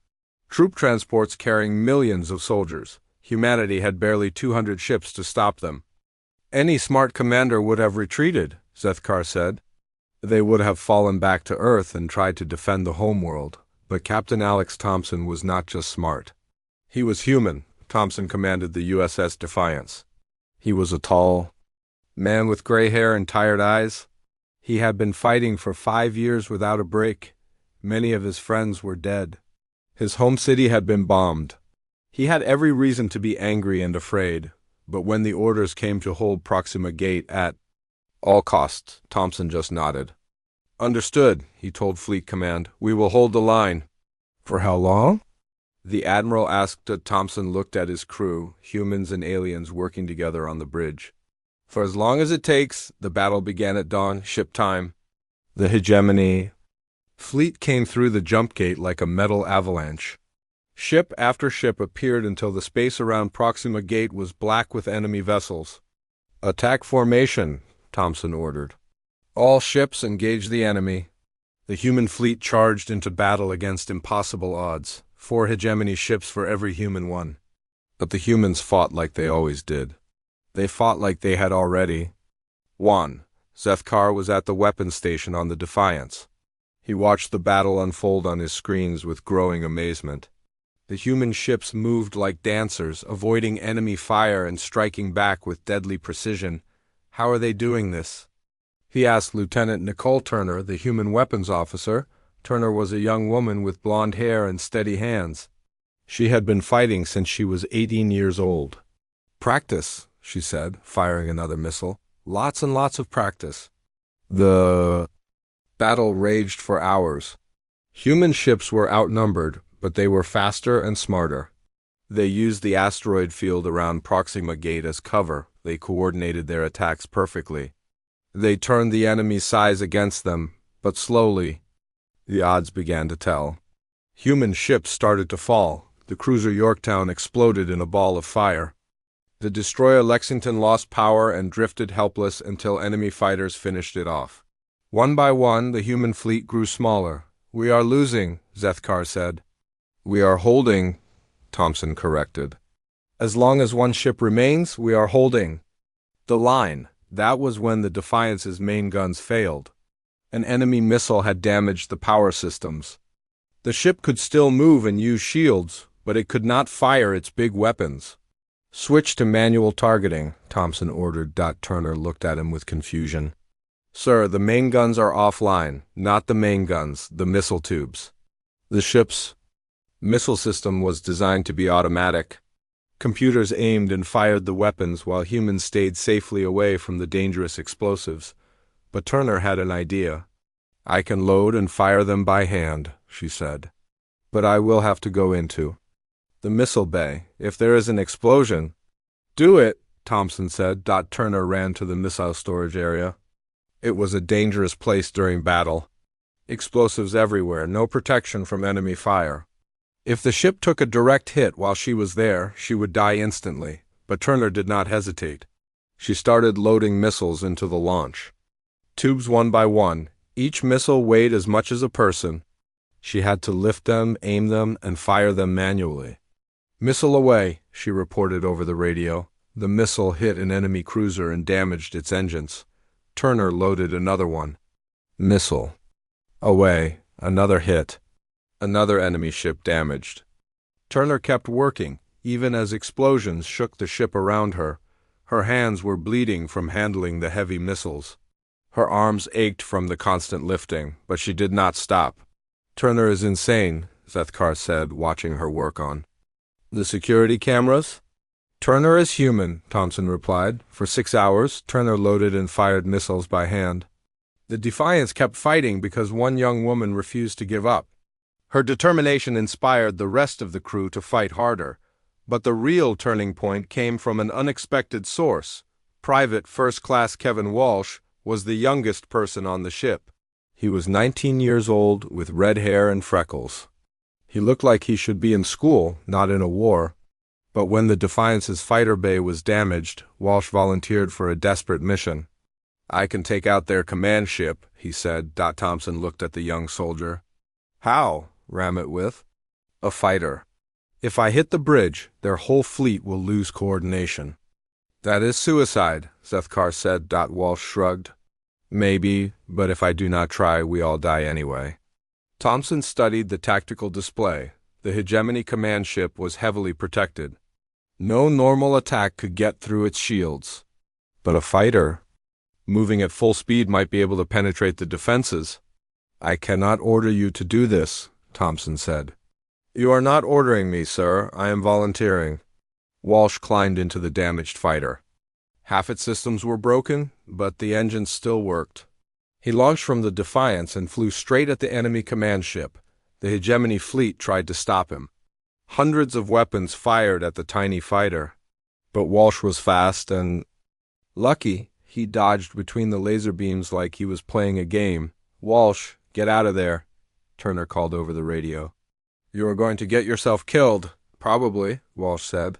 Troop transports carrying millions of soldiers. Humanity had barely 200 ships to stop them. Any smart commander would have retreated, Zethkar said. They would have fallen back to Earth and tried to defend the homeworld. But Captain Alex Thompson was not just smart. He was human. Thompson commanded the USS Defiance. He was a tall man with gray hair and tired eyes. He had been fighting for 5 years without a break. Many of his friends were dead. His home city had been bombed. He had every reason to be angry and afraid, but when the orders came to hold Proxima Gate at all costs, Thompson just nodded. Understood, he told Fleet Command. We will hold the line. For how long? The Admiral asked. Thompson looked at his crew, humans and aliens working together on the bridge. For as long as it takes. The battle began at dawn, ship time. The hegemony fleet came through the jump gate like a metal avalanche. Ship after ship appeared until the space around Proxima Gate was black with enemy vessels. Attack formation, Thompson ordered. All ships engage the enemy. The human fleet charged into battle against impossible odds, 4 hegemony ships for every human one. But the humans fought like they always did. They fought like they had already won. Zethkar was at the weapons station on the Defiance. He watched the battle unfold on his screens with growing amazement. The human ships moved like dancers, avoiding enemy fire and striking back with deadly precision. How are they doing this? He asked Lieutenant Nicole Turner, the human weapons officer. Turner was a young woman with blonde hair and steady hands. She had been fighting since she was 18 years old. Practice, she said, firing another missile. Lots and lots of practice. The battle raged for hours. Human ships were outnumbered, but they were faster and smarter. They used the asteroid field around Proxima Gate as cover. They coordinated their attacks perfectly. They turned the enemy's size against them, but slowly. The odds began to tell. Human ships started to fall. The cruiser Yorktown exploded in a ball of fire. The destroyer Lexington lost power and drifted helpless until enemy fighters finished it off. One by one, the human fleet grew smaller. "We are losing," Zethkar said. "We are holding," Thompson corrected. "As long as one ship remains, we are holding." The line. That was when the Defiance's main guns failed. An enemy missile had damaged the power systems. The ship could still move and use shields, but it could not fire its big weapons. "Switch to manual targeting," Thompson ordered. Turner looked at him with confusion. "Sir, the main guns are offline, not the main guns, the missile tubes." The ship's missile system was designed to be automatic. Computers aimed and fired the weapons while humans stayed safely away from the dangerous explosives. But Turner had an idea. "I can load and fire them by hand," she said. "But I will have to go into the missile bay. If there is an explosion—" "Do it," Thompson said. Turner ran to the missile storage area. It was a dangerous place during battle. Explosives everywhere, no protection from enemy fire. If the ship took a direct hit while she was there, she would die instantly. But Turner did not hesitate. She started loading missiles into the launch. Tubes one by one. Each missile weighed as much as a person. She had to lift them, aim them, and fire them manually. "Missile away," she reported over the radio. The missile hit an enemy cruiser and damaged its engines. Turner loaded another one. Missile away. Another hit. Another enemy ship damaged. Turner kept working, even as explosions shook the ship around her. Her hands were bleeding from handling the heavy missiles. Her arms ached from the constant lifting, but she did not stop. "Turner is insane," Zethkar said, watching her work on the security cameras. "Turner is human," Thompson replied. For 6 hours, Turner loaded and fired missiles by hand. The Defiance kept fighting because one young woman refused to give up. Her determination inspired the rest of the crew to fight harder. But the real turning point came from an unexpected source. Private First Class Kevin Walsh was the youngest person on the ship. He was 19 years old, with red hair and freckles. He looked like he should be in school, not in a war. But when the Defiance's fighter bay was damaged, Walsh volunteered for a desperate mission. "I can take out their command ship," he said. Thompson looked at the young soldier. "How? Ram it with a fighter. If I hit the bridge, their whole fleet will lose coordination." "That is suicide," Zethkar said. Walsh shrugged. "Maybe, but if I do not try, we all die anyway." Thompson studied the tactical display. The hegemony command ship was heavily protected. No normal attack could get through its shields. But a fighter, moving at full speed, might be able to penetrate the defenses. "I cannot order you to do this," Thompson said. "You are not ordering me, sir. I am volunteering." Walsh climbed into the damaged fighter. Half its systems were broken, but the engines still worked. He launched from the Defiance and flew straight at the enemy command ship. The hegemony fleet tried to stop him. Hundreds of weapons fired at the tiny fighter. But Walsh was fast and lucky. He dodged between the laser beams like he was playing a game. "Walsh, get out of there," Turner called over the radio. "You are going to get yourself killed." "Probably," Walsh said.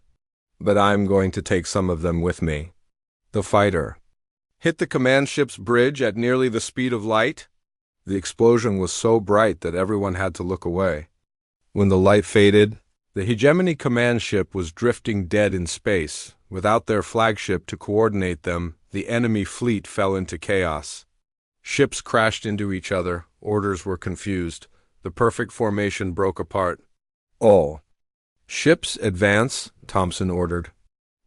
"But I'm going to take some of them with me." The fighter hit the command ship's bridge at nearly the speed of light. The explosion was so bright that everyone had to look away. When the light faded, the hegemony command ship was drifting dead in space. Without their flagship to coordinate them, the enemy fleet fell into chaos. Ships crashed into each other, orders were confused, the perfect formation broke apart. All ships advance, Thompson ordered.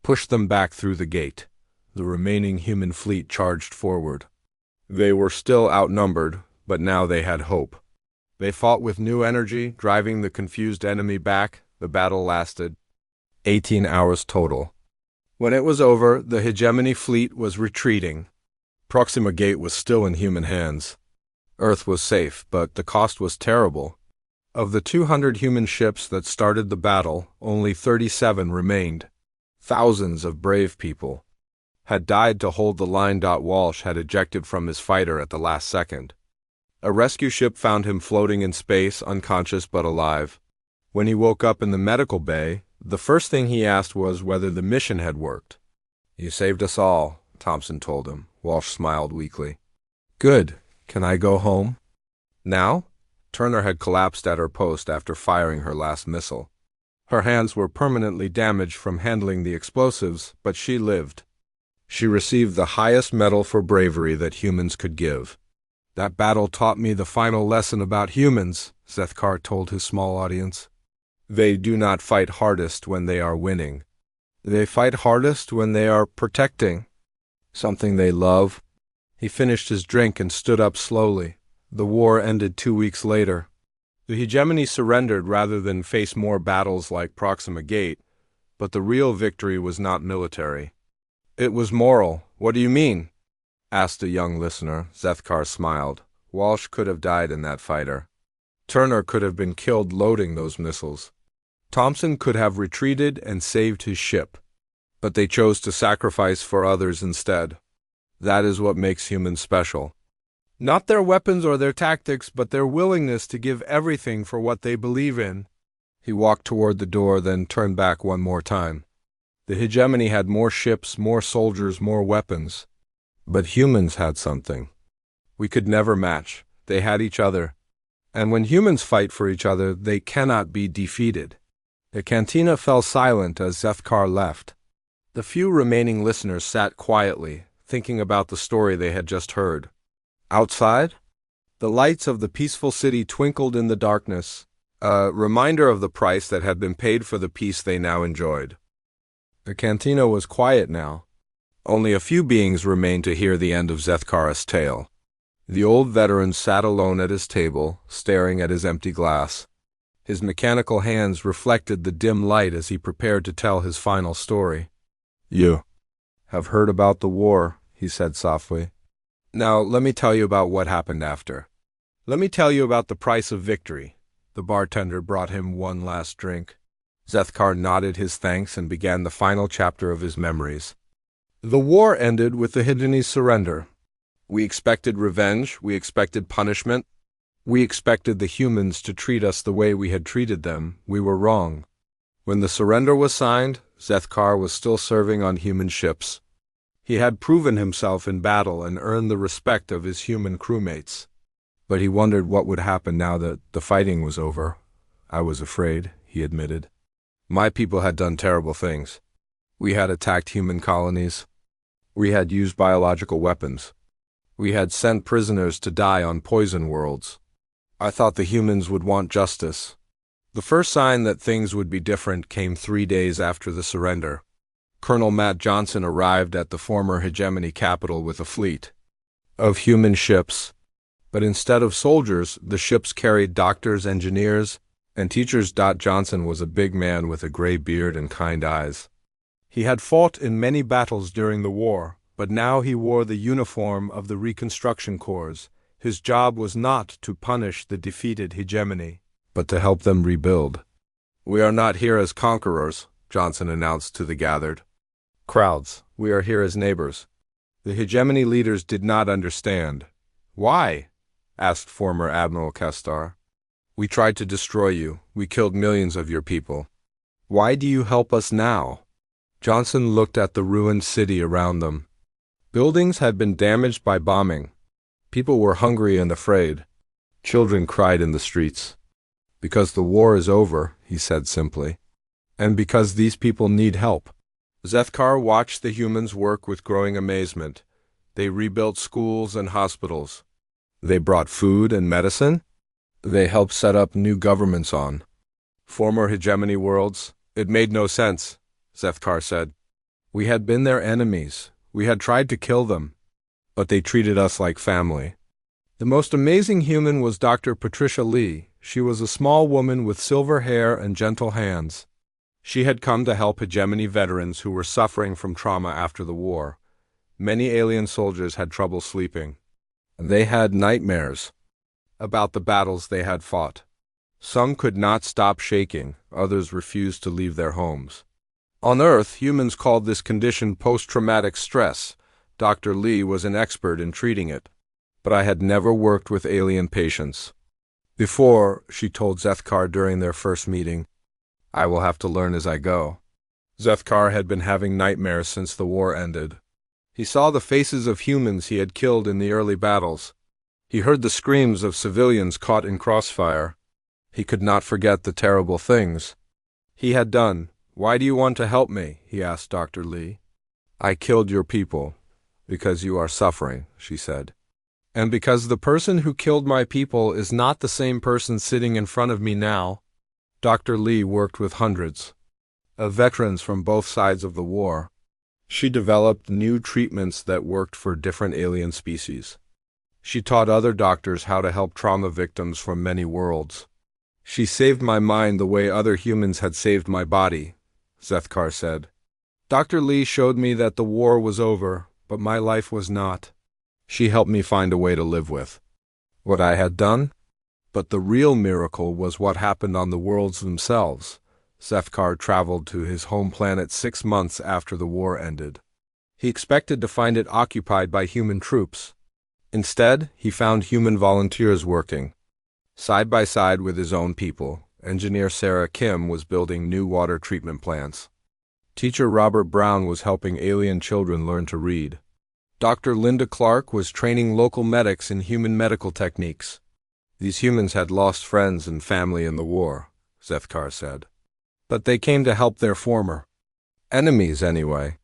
Push them back through the gate. The remaining human fleet charged forward. They were still outnumbered, but now they had hope. They fought with new energy, driving the confused enemy back. The battle lasted 18 hours total. When it was over, the hegemony fleet was retreating. Proxima Gate was still in human hands. Earth was safe, but the cost was terrible. Of the 200 human ships that started the battle, only 37 remained. Thousands of brave people had died to hold the line. Walsh had ejected from his fighter at the last second. A rescue ship found him floating in space, unconscious but alive. When he woke up in the medical bay, the first thing he asked was whether the mission had worked. "You saved us all," Thompson told him. Walsh smiled weakly. "Good. Can I go home?" "Now?" Turner had collapsed at her post after firing her last missile. Her hands were permanently damaged from handling the explosives, but she lived. She received the highest medal for bravery that humans could give. "That battle taught me the final lesson about humans," Zethkar told his small audience. "They do not fight hardest when they are winning. They fight hardest when they are protecting something they love." He finished his drink and stood up slowly. The war ended 2 weeks later. The hegemony surrendered rather than face more battles like Proxima Gate, but the real victory was not military. It was moral. "What do you mean?" asked a young listener. Zethkar smiled. "Walsh could have died in that fighter. Turner could have been killed loading those missiles. Thompson could have retreated and saved his ship. But they chose to sacrifice for others instead. That is what makes humans special. Not their weapons or their tactics, but their willingness to give everything for what they believe in." He walked toward the door, then turned back one more time. The hegemony had more ships, more soldiers, more weapons. But humans had something we could never match. They had each other. And when humans fight for each other, they cannot be defeated. The cantina fell silent as Zethkar left. The few remaining listeners sat quietly, thinking about the story they had just heard. Outside, the lights of the peaceful city twinkled in the darkness, a reminder of the price that had been paid for the peace they now enjoyed. The cantina was quiet now. Only a few beings remained to hear the end of Zethkar's tale. The old veteran sat alone at his table, staring at his empty glass. His mechanical hands reflected the dim light as he prepared to tell his final story. "You have heard about the war," he said softly. "Now let me tell you about what happened after. Let me tell you about the price of victory." The bartender brought him one last drink. Zethkar nodded his thanks and began the final chapter of his memories. The war ended with the hegemony's surrender. We expected revenge, we expected punishment. We expected the humans to treat us the way we had treated them. We were wrong. When the surrender was signed, Zethkar was still serving on human ships. He had proven himself in battle and earned the respect of his human crewmates. But he wondered what would happen now that the fighting was over. "I was afraid," he admitted. "My people had done terrible things. We had attacked human colonies. We had used biological weapons. We had sent prisoners to die on poison worlds. I thought the humans would want justice." The first sign that things would be different came 3 days after the surrender. Colonel Matt Johnson arrived at the former hegemony capital with a fleet of human ships. But instead of soldiers, the ships carried doctors, engineers, and teachers. Johnson was a big man with a gray beard and kind eyes. He had fought in many battles during the war, but now he wore the uniform of the Reconstruction Corps. His job was not to punish the defeated hegemony, but to help them rebuild. "We are not here as conquerors," Johnson announced to the gathered crowds. "We are here as neighbors." The hegemony leaders did not understand. "Why?" asked former Admiral Kestar. "We tried to destroy you. We killed millions of your people. Why do you help us now?" Johnson looked at the ruined city around them. Buildings had been damaged by bombing. People were hungry and afraid. Children cried in the streets. Because the war is over, he said simply. And because these people need help. Zethkar watched the humans work with growing amazement. They rebuilt schools and hospitals. They brought food and medicine. They helped set up new governments on former hegemony worlds. It made no sense, Zethkar said. We had been their enemies. We had tried to kill them. But they treated us like family. The most amazing human was Dr. Patricia Lee. She was a small woman with silver hair and gentle hands. She had come to help hegemony veterans who were suffering from trauma after the war. Many alien soldiers had trouble sleeping. They had nightmares about the battles they had fought. Some could not stop shaking, others refused to leave their homes. On Earth, humans called this condition post-traumatic stress. Dr. Lee was an expert in treating it. But I had never worked with alien patients. Before, she told Zethkar during their first meeting, I will have to learn as I go. Zethkar had been having nightmares since the war ended. He saw the faces of humans he had killed in the early battles. He heard the screams of civilians caught in crossfire. He could not forget the terrible things he had done. Why do you want to help me? He asked Dr. Lee. I killed your people because you are suffering, she said. And because the person who killed my people is not the same person sitting in front of me now. Dr. Lee worked with hundreds of veterans from both sides of the war. She developed new treatments that worked for different alien species. She taught other doctors how to help trauma victims from many worlds. She saved my mind the way other humans had saved my body, Zethkar said. Dr. Lee showed me that the war was over, but my life was not. She helped me find a way to live with what I had done. But the real miracle was what happened on the worlds themselves. Zethkar traveled to his home planet 6 months after the war ended. He expected to find it occupied by human troops. Instead, he found human volunteers working. Side by side with his own people, engineer Sarah Kim was building new water treatment plants. Teacher Robert Brown was helping alien children learn to read. Dr. Linda Clark was training local medics in human medical techniques. These humans had lost friends and family in the war, Zethkar said. But they came to help their former enemies anyway.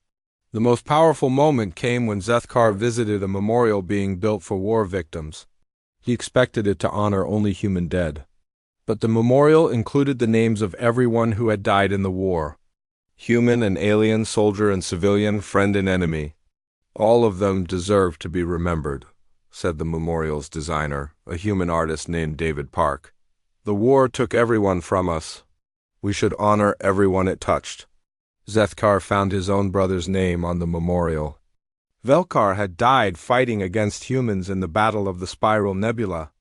The most powerful moment came when Zethkar visited a memorial being built for war victims. He expected it to honor only human dead. But the memorial included the names of everyone who had died in the war. Human and alien, soldier and civilian, friend and enemy. All of them deserve to be remembered, said the memorial's designer, a human artist named David Park. The war took everyone from us. We should honor everyone it touched. Zethkar found his own brother's name on the memorial. Velkar had died fighting against humans in the Battle of the Spiral Nebula.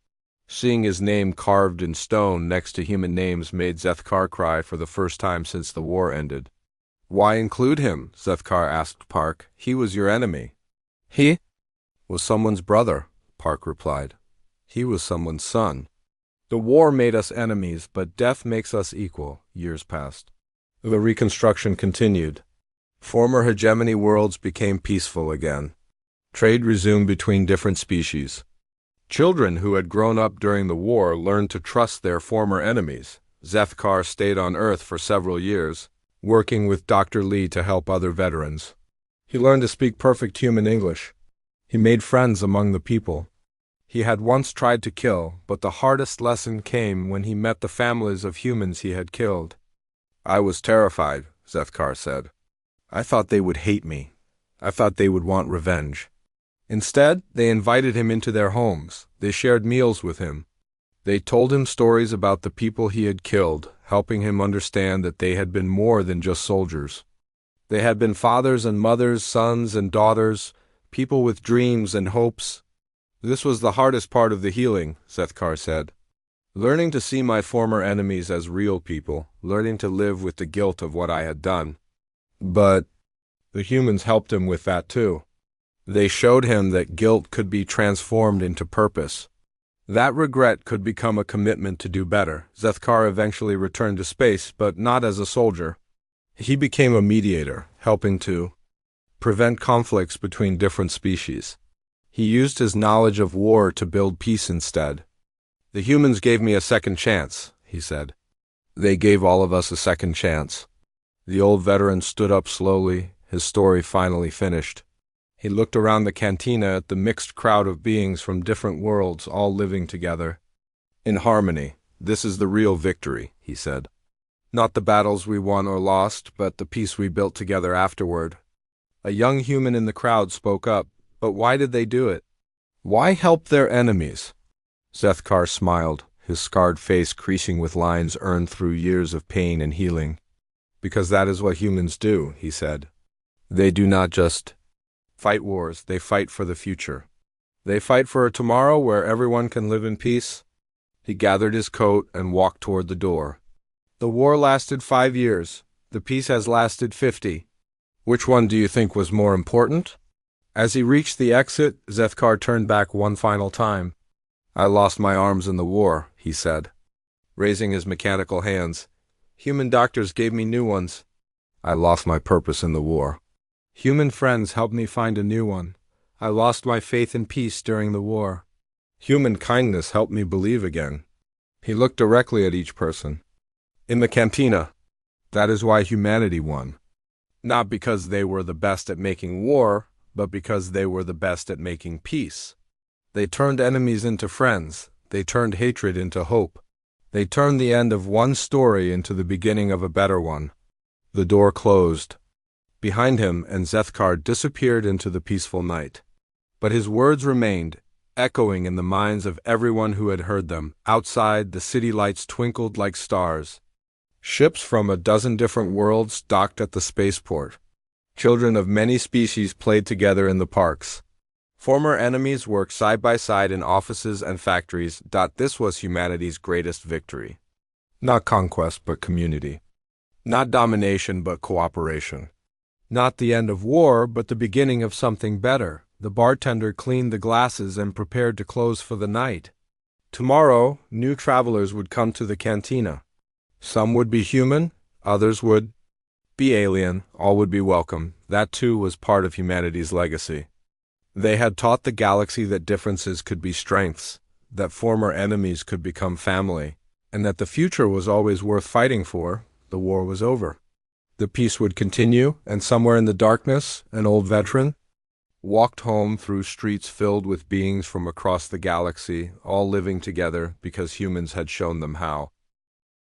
Seeing his name carved in stone next to human names made Zethkar cry for the first time since the war ended. Why include him? Zethkar asked Park. He was your enemy. He was someone's brother, Park replied. He was someone's son. The war made us enemies, but death makes us equal. Years passed. The reconstruction continued. Former hegemony worlds became peaceful again. Trade resumed between different species. Children who had grown up during the war learned to trust their former enemies. Zethkar stayed on Earth for several years, working with Dr. Lee to help other veterans. He learned to speak perfect human English. He made friends among the people he had once tried to kill, but the hardest lesson came when he met the families of humans he had killed. I was terrified, Zethkar said. I thought they would hate me. I thought they would want revenge. Instead, they invited him into their homes. They shared meals with him. They told him stories about the people he had killed, helping him understand that they had been more than just soldiers. They had been fathers and mothers, sons and daughters, people with dreams and hopes. This was the hardest part of the healing, Zethkar said. Learning to see my former enemies as real people, learning to live with the guilt of what I had done. But the humans helped him with that too. They showed him that guilt could be transformed into purpose. That regret could become a commitment to do better. Zethkar eventually returned to space, but not as a soldier. He became a mediator, helping to prevent conflicts between different species. He used his knowledge of war to build peace instead. The humans gave me a second chance, he said. They gave all of us a second chance. The old veteran stood up slowly, his story finally finished. He looked around the cantina at the mixed crowd of beings from different worlds all living together. In harmony, this is the real victory, he said. Not the battles we won or lost, but the peace we built together afterward. A young human in the crowd spoke up, but why did they do it? Why help their enemies? Zethkar smiled, his scarred face creasing with lines earned through years of pain and healing. Because that is what humans do, he said. They do not just fight wars, they fight for the future. They fight for a tomorrow where everyone can live in peace. He gathered his coat and walked toward the door. The war lasted 5 years. The peace has lasted 50. Which one do you think was more important? As he reached the exit, Zethkar turned back one final time. I lost my arms in the war, he said, raising his mechanical hands. Human doctors gave me new ones. I lost my purpose in the war. Human friends helped me find a new one. I lost my faith in peace during the war. Human kindness helped me believe again. He looked directly at each person. In the cantina. That is why humanity won. Not because they were the best at making war, but because they were the best at making peace. They turned enemies into friends. They turned hatred into hope. They turned the end of one story into the beginning of a better one. The door closed behind him, and Zethkar disappeared into the peaceful night. But his words remained, echoing in the minds of everyone who had heard them. Outside, the city lights twinkled like stars. Ships from a dozen different worlds docked at the spaceport. Children of many species played together in the parks. Former enemies worked side by side in offices and factories. This was humanity's greatest victory. Not conquest, but community. Not domination, but cooperation. Not the end of war, but the beginning of something better. The bartender cleaned the glasses and prepared to close for the night. Tomorrow, new travelers would come to the cantina. Some would be human, others would be alien, all would be welcome. That too was part of humanity's legacy. They had taught the galaxy that differences could be strengths, that former enemies could become family, and that the future was always worth fighting for. The war was over. The peace would continue, and somewhere in the darkness, an old veteran walked home through streets filled with beings from across the galaxy, all living together because humans had shown them how.